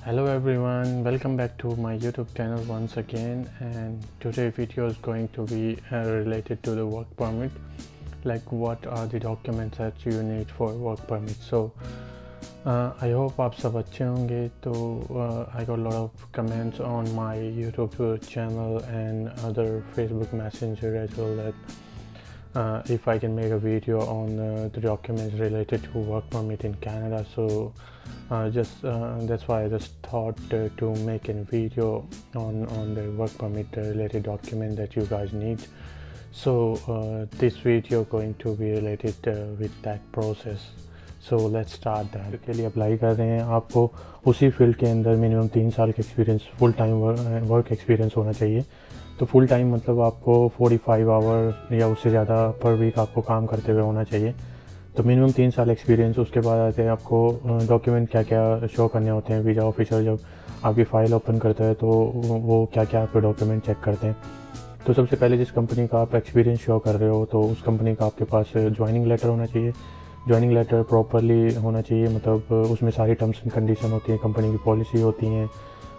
Hello everyone, welcome back to my YouTube channel once again, and today's video is going to be related to the work permit, like what are the documents that you need for work permit. So I hope आप सब अच्छे होंगे. तो I got a lot of comments on my YouTube channel and other Facebook Messenger as well that if I can make a video on the documents related to work permit in Canada. So that's why I just thought to make a video on the work permit related document that you guys need. So this video going to be related with that process. So let's start that. के लिए apply कर रहे हैं, आपको उसी field के अंदर minimum 3 साल का experience, full time work experience होना चाहिए. तो फुल टाइम मतलब आपको 45 आवर या उससे ज़्यादा पर वीक आपको काम करते हुए होना चाहिए. तो मिनिमम 3 साल एक्सपीरियंस. उसके बाद आते हैं आपको डॉक्यूमेंट क्या क्या शो करने होते हैं. वीज़ा ऑफिसर जब आपकी फ़ाइल ओपन करता है तो वो क्या क्या आपके डॉक्यूमेंट चेक करते हैं. तो सबसे पहले जिस कंपनी का आप एक्सपीरियंस शो कर रहे हो तो उस कंपनी का आपके पास ज्वाइनिंग लेटर होना चाहिए. ज्वाइनिंग लेटर प्रॉपरली होना चाहिए, मतलब उसमें सारी टर्म्स एंड कंडीशन होती हैं, कंपनी की पॉलिसी होती हैं,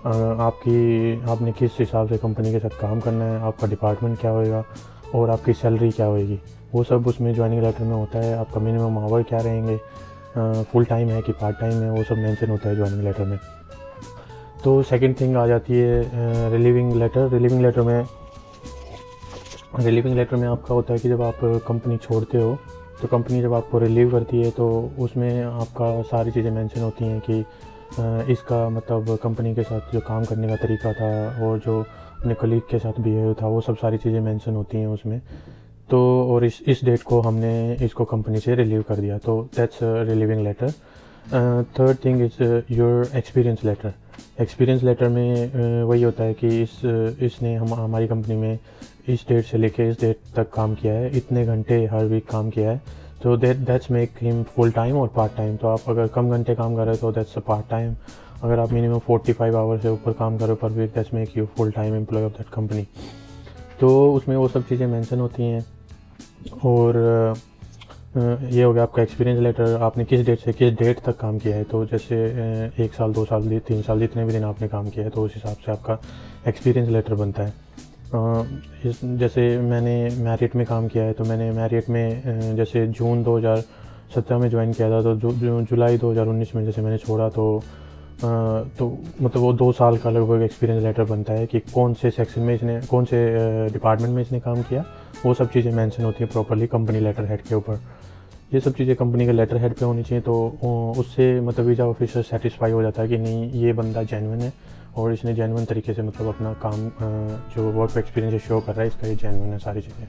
आपने किस हिसाब से कंपनी के साथ काम करना है, आपका डिपार्टमेंट क्या होएगा और आपकी सैलरी क्या होएगी, वो सब उसमें ज्वाइनिंग लेटर में होता है. आपका मिनिमम आवर क्या रहेंगे, फुल टाइम है कि पार्ट टाइम है, वो सब मेंशन होता है ज्वाइनिंग लेटर में. तो सेकंड थिंग आ जाती है रिलीविंग लेटर. रिलीविंग लेटर में आपका होता है कि जब आप कंपनी छोड़ते हो तो कंपनी जब आपको रिलीव करती है तो उसमें आपका सारी चीज़ें मेंशन होती हैं कि इसका मतलब कंपनी के साथ जो काम करने का तरीका था और जो अपने कलीग के साथ बिहेव था, वो सब सारी चीज़ें मेंशन होती हैं उसमें. तो और इस डेट को हमने इसको कंपनी से रिलीव कर दिया, तो that's relieving letter. Third thing is your experience letter. Experience letter में वही होता है कि इसने हमारी कंपनी में इस डेट से लेके इस डेट तक काम किया है, इतने घंटे हर वीक काम किया है. तो that's make him full time और पार्ट टाइम. तो आप अगर कम घंटे काम कर रहे हो तो दैट्स अ पार्ट टाइम. अगर आप मिनिमम 45 आवर से ऊपर काम कर रहे हो पर week, that's make you full time employ of that company. तो उसमें वो सब चीज़ें मेंशन होती हैं. और ये हो गया आपका एक्सपीरियंस लेटर, आपने किस डेट से किस डेट तक काम किया है. तो जैसे 1 साल 2 साल 3 साल जितने भी दिन आपने काम किया है तो उस हिसाब से आपका एक्सपीरियंस लेटर बनता है. जैसे मैंने मैरिट में काम किया है तो मैंने मैरिट में जैसे जून 2017 में ज्वाइन किया था, तो जुलाई 2019 में जैसे मैंने छोड़ा तो मतलब वो 2 साल का लगभग एक्सपीरियंस लेटर बनता है कि कौन से सेक्शन में इसने, कौन से डिपार्टमेंट में इसने काम किया. वो सब चीज़ें मेंशन होती हैं प्रॉपरली कंपनी लेटर हेड के ऊपर. ये सब चीज़ें कंपनी के लेटर हेड पे होनी चाहिए. तो उससे मतलब वीज़ा ऑफिसर सेटिस्फाई हो जाता है कि नहीं, ये बंदा जेन्युइन है और इसने जेन्युइन तरीके से मतलब अपना काम जो वर्क एक्सपीरियंस शो कर रहा है, इसका ये जेन्युइन है सारी चीज़ें.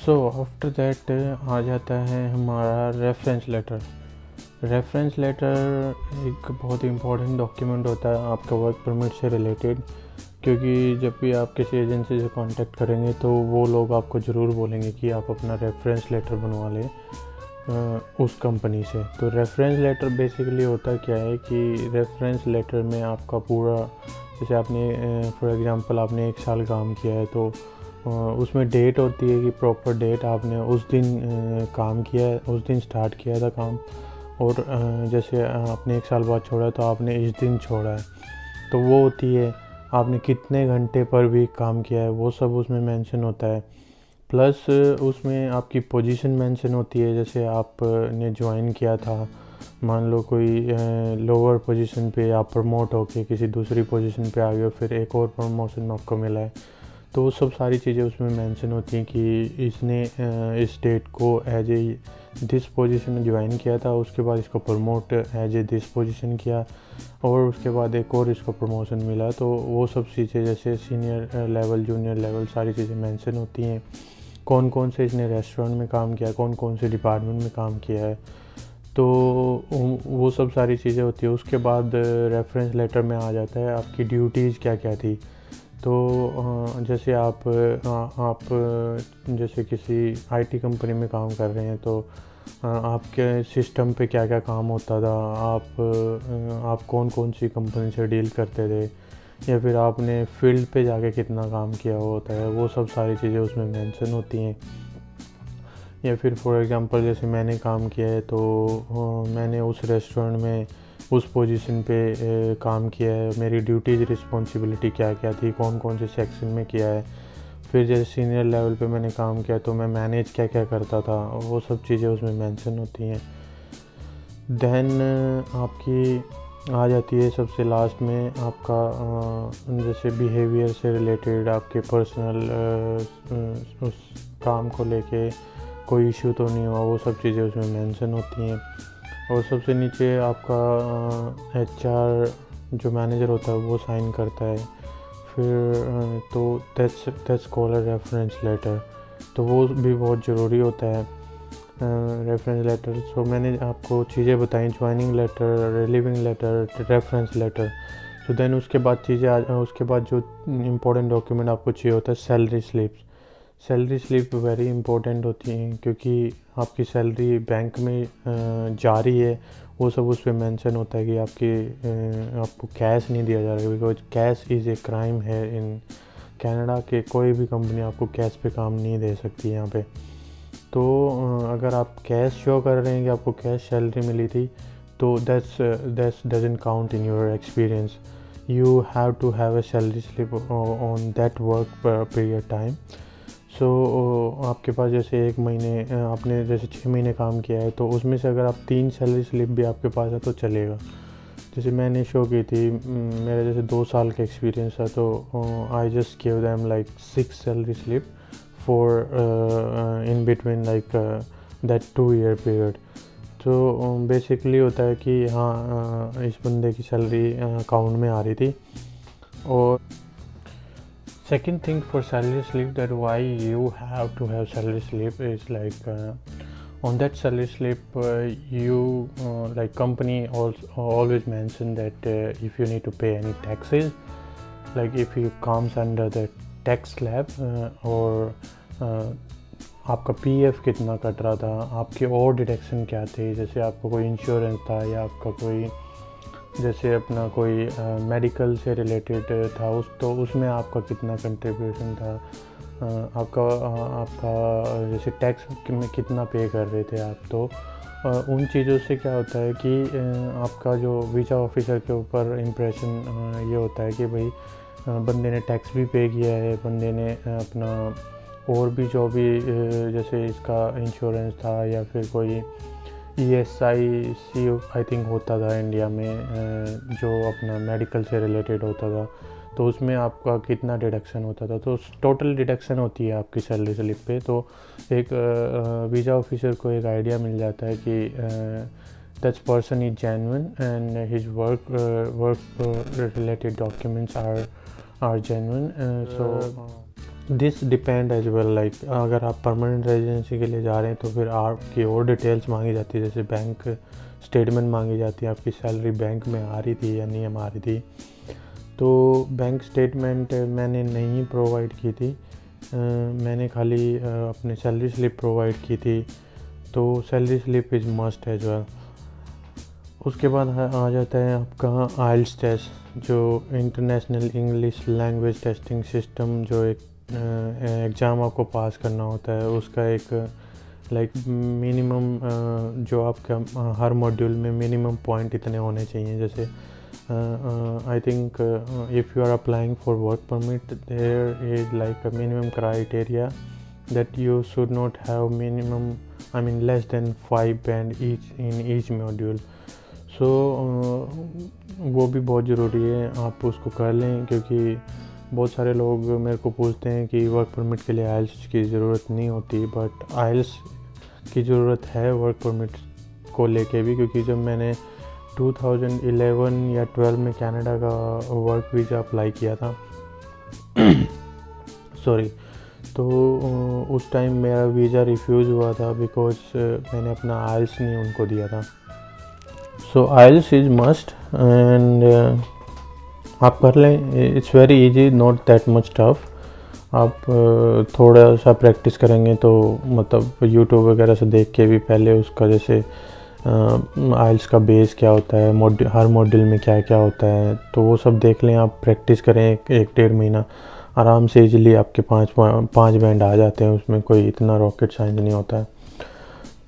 सो आफ्टर दैट आ जाता है हमारा रेफरेंस लेटर. रेफरेंस लेटर एक बहुत ही इम्पोर्टेंट डॉक्यूमेंट होता है आपका वर्क परमिट से रिलेटेड, क्योंकि जब भी आप किसी एजेंसी से कांटेक्ट करेंगे तो वो लोग आपको ज़रूर बोलेंगे कि आप अपना रेफरेंस लेटर बनवा लें उस कंपनी से. तो रेफरेंस लेटर बेसिकली होता क्या है कि रेफरेंस लेटर में आपका पूरा, जैसे आपने फॉर एग्जांपल आपने 1 साल काम किया है तो उसमें डेट होती है कि प्रॉपर डेट आपने उस दिन काम किया है, उस दिन स्टार्ट किया था काम, और जैसे आपने 1 साल बाद छोड़ा तो आपने इस दिन छोड़ा है. तो वो होती है आपने कितने घंटे पर वीक काम किया है, वो सब उसमें मेंशन होता है. प्लस उसमें आपकी पोजीशन मेंशन होती है. जैसे आपने ज्वाइन किया था, मान लो कोई लोअर पोजीशन पे आप प्रमोट होके किसी दूसरी पोजीशन पे आ गए हो, फिर एक और प्रमोशन आपको मिला है, तो वो सब सारी चीज़ें उसमें मेंशन होती हैं कि इसने इस डेट को एज ए दिस पोजीशन में ज्वाइन किया था, उसके बाद इसको promote as a this position किया और उसके बाद एक और इसको प्रमोशन मिला. तो वो सब चीज़ें जैसे सीनियर लेवल, जूनियर लेवल, सारी चीज़ें मेंशन होती हैं. कौन कौन से इसने रेस्टोरेंट में काम किया है, कौन कौन से डिपार्टमेंट में काम किया है, तो वो सब सारी चीज़ें होती है. उसके बाद रेफरेंस लेटर में आ जाता है आपकी ड्यूटीज़ क्या क्या थी. तो जैसे आप जैसे किसी आईटी कंपनी में काम कर रहे हैं तो आपके सिस्टम पे क्या क्या काम होता था, आप कौन कौन सी कंपनी से डील करते थे, या फिर आपने फील्ड पे जाके कितना काम किया होता है, वो सब सारी चीज़ें उसमें मेंशन होती हैं. या फिर फॉर एग्जांपल जैसे मैंने काम किया है तो मैंने उस रेस्टोरेंट में उस पोजीशन पे काम किया है, मेरी ड्यूटीज़ रिस्पॉन्सिबिलिटी क्या क्या थी, कौन कौन से सेक्शन में किया है। फिर जैसे सीनियर लेवल पे मैंने काम किया तो मैं मैनेज क्या क्या करता था, वो सब चीज़ें उसमें मेंशन होती हैं। देन आपकी आ जाती है सबसे लास्ट में आपका जैसे बिहेवियर से रिलेटेड, आपके पर्सनल उस काम को लेके कोई इशू तो नहीं हुआ, वो सब चीज़ें उसमें मेंशन होती हैं। और सबसे नीचे आपका HR जो मैनेजर होता है वो साइन करता है। फिर तो that's called a reference letter, तो वो भी बहुत ज़रूरी होता है रेफरेंस लेटर। सो मैंने आपको चीज़ें बताई, joining letter, relieving letter, reference letter. So then उसके बाद जो इम्पोर्टेंट डॉक्यूमेंट आपको चाहिए होता है salary slips. Salary slip very important होती हैं क्योंकि आपकी सैलरी बैंक में जा रही है, वो सब उस पर मेंशन होता है कि आपको कैश नहीं दिया जा रहा है, because cash is a crime है इन कनाडा के। कोई भी कंपनी आपको कैश पे काम नहीं दे सकती यहाँ पे। तो अगर आप कैश शो कर रहे हैं कि आपको कैश सैलरी मिली थी, तो that's doesn't count in your experience. You have to have a salary slip on that work period time. So आपके पास जैसे 1 महीने आपने जैसे 6 महीने काम किया है, तो उसमें से अगर आप 3 सैलरी स्लिप भी आपके पास है तो चलेगा। जैसे मैंने शो की थी, मेरा जैसे 2 साल का एक्सपीरियंस था, तो I just give them like 6 salary slip for in between like that 2 year period. तो बेसिकली होता है कि हाँ इस बंदे की सैलरी अकाउंट में आ रही थी। और second thing for salary slip, that why you have to have salary slip is like on that salary slip you like company also always mention that if you need to pay any taxes, like if you comes under the tax slab or आपका PF कितना cut रहा था, आपके और deduction क्या थे, जैसे आपका कोई इंश्योरेंस था या आपका कोई जैसे अपना कोई मेडिकल से रिलेटेड था उसमें आपका कितना कंट्रीब्यूशन था, आपका जैसे टैक्स में कितना पे कर रहे थे आप। तो उन चीज़ों से क्या होता है कि आपका जो वीज़ा ऑफिसर के ऊपर इम्प्रेशन ये होता है कि भाई बंदे ने टैक्स भी पे किया है, बंदे ने अपना और भी जो भी जैसे इसका इंश्योरेंस था या फिर कोई ESIC आई थिंक होता था इंडिया में, जो अपना मेडिकल से रिलेटेड होता था, तो उसमें आपका कितना डिडक्शन होता था। तो टोटल डिडक्शन होती है आपकी सैलरी स्लिप पे। तो एक वीज़ा ऑफिसर को एक आइडिया मिल जाता है कि that person is genuine and his work related documents are genuine. So this depend as well, like अगर आप परमानेंट रेजिडेंसी के लिए जा रहे हैं तो फिर आपकी और डिटेल्स मांगी जाती है, जैसे बैंक स्टेटमेंट मांगी जाती है, आपकी सैलरी बैंक में आ रही थी या नहीं आ रही थी। तो बैंक स्टेटमेंट मैंने नहीं प्रोवाइड की थी, मैंने खाली अपनी सैलरी स्लिप प्रोवाइड की थी। तो salary slip is must as well. उसके बाद आ जाता है आपका आइल्स टेस्ट, जो international English language testing system, जो एक एग्ज़ाम आपको पास करना होता है। उसका एक लाइक मिनिमम जो आपका हर मॉड्यूल में मिनिमम पॉइंट इतने होने चाहिए। जैसे I think if you are applying for work permit, there is like a minimum criteria that you should not have minimum I mean less than 5 band each module. So वो भी बहुत ज़रूरी है, आप उसको कर लें, क्योंकि बहुत सारे लोग मेरे को पूछते हैं कि वर्क परमिट के लिए आइल्स की ज़रूरत नहीं होती, बट आइल्स की ज़रूरत है वर्क परमिट को लेके भी, क्योंकि जब मैंने 2011 या 12 में कनाडा का वर्क वीज़ा अप्लाई किया था सॉरी, तो उस टाइम मेरा वीज़ा रिफ्यूज़ हुआ था बिकॉज मैंने अपना आइल्स नहीं उनको दिया था। सो आइल्स इज़ मस्ट एंड आप कर लें, it's very easy, not that much tough. आप थोड़ा सा प्रैक्टिस करेंगे तो मतलब यूट्यूब वगैरह से देख के भी पहले उसका जैसे आइल्स का बेस क्या होता है, हर मॉड्यूल में क्या क्या होता है, तो वो सब देख लें, आप प्रैक्टिस करें 1-1.5 महीना, आराम से इजीली आपके 5 बैंड आ जाते हैं, उसमें कोई इतना रॉकेट साइंस नहीं होता है।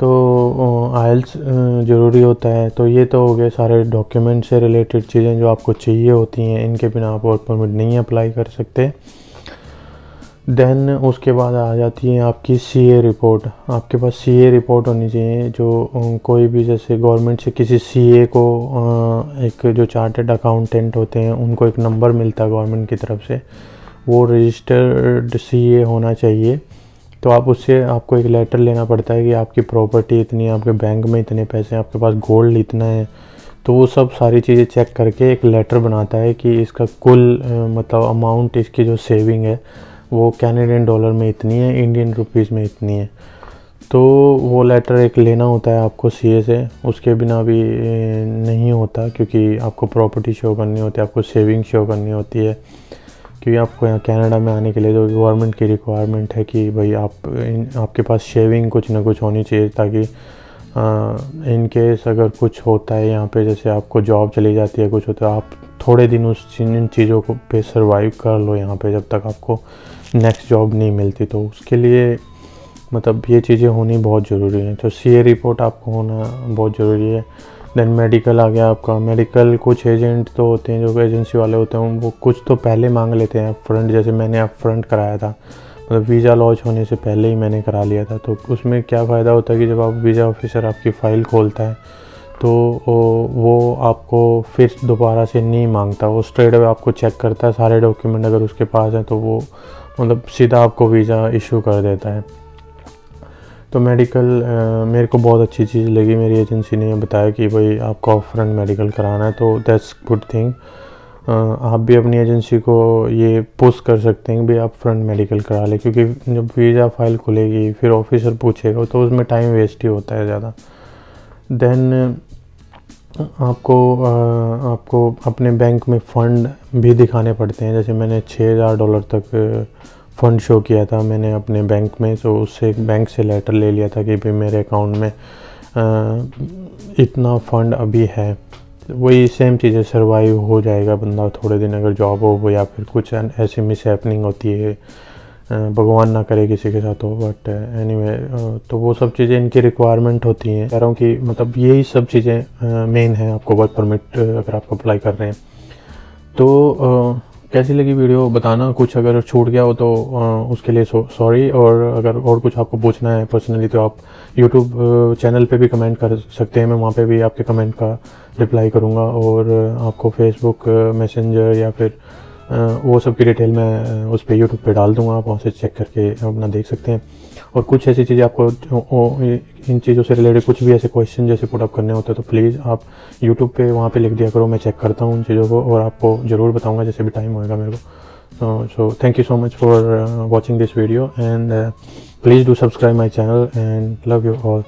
तो आइल्स ज़रूरी होता है। तो ये तो हो गए सारे डॉक्यूमेंट से रिलेटेड चीज़ें जो आपको चाहिए होती हैं, इनके बिना आप वर्क परमिट नहीं अप्लाई कर सकते। देन उसके बाद आ जाती है आपकी सीए रिपोर्ट। आपके पास सीए रिपोर्ट होनी चाहिए। जो कोई भी जैसे गवर्नमेंट से किसी सीए को एक जो चार्टर्ड अकाउंटेंट होते हैं उनको एक नंबर मिलता है गवर्नमेंट की तरफ से, वो रजिस्टर्ड सीए होना चाहिए। तो आप उससे आपको एक लेटर लेना पड़ता है कि आपकी प्रॉपर्टी इतनी है, आपके बैंक में इतने पैसे हैं, आपके पास गोल्ड इतना है। तो वो सब सारी चीज़ें चेक करके एक लेटर बनाता है कि इसका कुल मतलब अमाउंट, इसकी जो सेविंग है वो कैनेडियन डॉलर में इतनी है, इंडियन रुपीज़ में इतनी है। तो वो लेटर एक लेना होता है आपको सीए से। उसके बिना भी नहीं होता, क्योंकि आपको प्रॉपर्टी शो करनी होती है, आपको सेविंग शो करनी होती है। क्योंकि आपको यहाँ कनाडा में आने के लिए जो गवर्नमेंट की रिक्वायरमेंट है कि भाई आपके पास शेविंग कुछ ना कुछ होनी चाहिए, ताकि इन केस अगर कुछ होता है यहाँ पे, जैसे आपको जॉब चली जाती है, कुछ होता है, आप थोड़े दिन इन चीज़ों को पे सर्वाइव कर लो यहाँ पे, जब तक आपको नेक्स्ट जॉब नहीं मिलती। तो उसके लिए मतलब ये चीज़ें होनी बहुत ज़रूरी है। तो सीए रिपोर्ट आपको होना बहुत ज़रूरी है। देन मेडिकल आ गया आपका। मेडिकल कुछ एजेंट तो होते हैं, जो एजेंसी वाले होते हैं, वो कुछ तो पहले मांग लेते हैं अपफ्रंट। जैसे मैंने अपफ्रंट कराया था, मतलब वीज़ा लॉन्च होने से पहले ही मैंने करा लिया था। तो उसमें क्या फ़ायदा होता है कि जब आप वीज़ा ऑफिसर आपकी फ़ाइल खोलता है तो वो आपको फिर दोबारा से नहीं मांगता, वो स्ट्रेट अवे आपको चेक करता है सारे डॉक्यूमेंट, अगर उसके पास हैं तो वो मतलब सीधा आपको वीज़ा इशू कर देता है। तो मेडिकल मेरे को बहुत अच्छी चीज़ लगी। मेरी एजेंसी ने बताया कि भाई आपको अपफ्रंट मेडिकल कराना है, तो दैट्स गुड थिंग। आप भी अपनी एजेंसी को ये पुश कर सकते हैं कि भाई आप फ्रंट मेडिकल करा लें, क्योंकि जब वीज़ा फाइल खुलेगी फिर ऑफिसर पूछेगा तो उसमें टाइम वेस्ट ही होता है ज़्यादा। देन आपको अपने बैंक में फ़ंड भी दिखाने पड़ते हैं। जैसे मैंने $6000 तक फ़ंड शो किया था मैंने अपने बैंक में, तो उससे एक बैंक से लेटर ले लिया था कि भाई मेरे अकाउंट में इतना फ़ंड अभी है। वही सेम चीज़ें सर्वाइव हो जाएगा बंदा थोड़े दिन, अगर जॉब हो या फिर कुछ ऐसी मिस हैपनिंग होती है, भगवान ना करे किसी के साथ हो, बट एनीवे तो वो सब चीज़ें इनकी रिक्वायरमेंट होती हैं। कह रहा हूँ कि मतलब यही सब चीज़ें मेन है आपको वर्क परमिट अगर आप अप्लाई कर रहे हैं। तो कैसी लगी वीडियो बताना, कुछ अगर छूट गया हो तो उसके लिए सॉरी। और अगर और कुछ आपको पूछना है पर्सनली तो आप यूट्यूब चैनल पे भी कमेंट कर सकते हैं, मैं वहाँ पे भी आपके कमेंट का रिप्लाई करूँगा। और आपको फेसबुक मैसेंजर या फिर वो सब की डिटेल मैं उस पर यूट्यूब पे डाल दूँगा, आप वहाँ से चेक करके अपना देख सकते हैं। और कुछ ऐसी चीज़ें आपको इन चीज़ों से रिलेटेड कुछ भी ऐसे क्वेश्चन जैसे पुटअप करने होते हैं तो प्लीज़ आप यूट्यूब पे वहाँ पे लिख दिया करो, मैं चेक करता हूँ उन चीज़ों को और आपको ज़रूर बताऊँगा जैसे भी टाइम होएगा मेरे को। So thank you so much for watching this video and please do subscribe my channel and love you all.